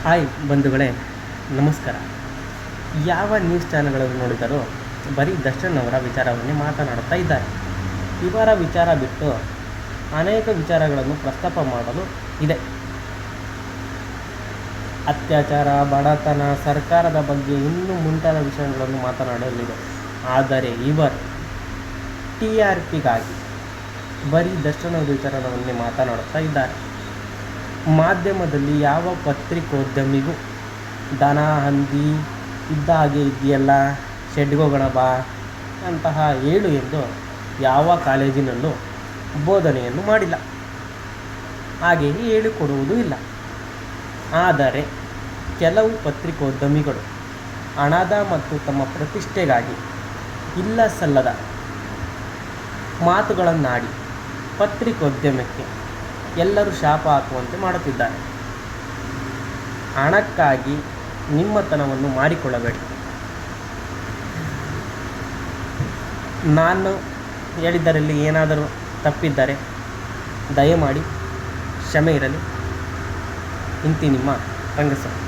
Hi ಬಂಧುಗಳೇ, ನಮಸ್ಕಾರ. ಯಾವ ನ್ಯೂಸ್ ಚಾನೆಲ್ಗಳನ್ನು ನೋಡಿದರೂ ಬರೀ ದರ್ಶನ್ ಅವರ ವಿಚಾರವನ್ನೇ ಮಾತನಾಡುತ್ತಾ ಇದ್ದಾರೆ. ಇವರ ವಿಚಾರ ಬಿಟ್ಟು ಅನೇಕ ವಿಚಾರಗಳನ್ನು ಪ್ರಸ್ತಾಪ ಮಾಡಲು ಇದೆ. ಅತ್ಯಾಚಾರ, ಬಡತನ, ಸರ್ಕಾರದ ಬಗ್ಗೆ ಇನ್ನೂ ಮುಂತಾದ ವಿಷಯಗಳನ್ನು ಮಾತನಾಡಲಿದೆ. ಆದರೆ ಇವರು TRPಗಾಗಿ ಬರೀ ದರ್ಶನ್ ಅವರ ವಿಚಾರವನ್ನೇ ಮಾತನಾಡುತ್ತಾ ಇದ್ದಾರೆ. ಮಾಧ್ಯಮದಲ್ಲಿ ಯಾವ ಪತ್ರಿಕೋದ್ಯಮಿಗೂ ದನ ಹಂದಿ ಇದ್ದ ಹಾಗೆ ಇದೆಯಲ್ಲ, ಶೆಡ್ಗೋಗೋಣ ಬಾ ಅಂತಹ ಹೇಳು ಎಂದು ಯಾವ ಕಾಲೇಜಿನಲ್ಲೂ ಬೋಧನೆಯನ್ನು ಮಾಡಿಲ್ಲ, ಹಾಗೆಯೇ ಹೇಳಿಕೊಡುವುದೂ ಇಲ್ಲ. ಆದರೆ ಕೆಲವು ಪತ್ರಿಕೋದ್ಯಮಿಗಳು ಹಣದ ಮತ್ತು ತಮ್ಮ ಪ್ರತಿಷ್ಠೆಗಾಗಿ ಇಲ್ಲ ಸಲ್ಲದ ಮಾತುಗಳನ್ನಾಡಿ ಪತ್ರಿಕೋದ್ಯಮಕ್ಕೆ ಎಲ್ಲರೂ ಶಾಪ ಹಾಕುವಂತೆ ಮಾಡುತ್ತಿದ್ದಾರೆ. ಹಣಕ್ಕಾಗಿ ನಿಮ್ಮತನವನ್ನು ಮಾಡಿಕೊಳ್ಳಬೇಡಿ. ನಾನು ಹೇಳಿದ್ದರಲ್ಲಿ ಏನಾದರೂ ತಪ್ಪಿದ್ದರೆ ದಯಮಾಡಿ ಕ್ಷಮೆ ಇರಲಿ. ಇಂತಿ ನಿಮ್ಮ ರಂಗಸ್ವಾಮಿ.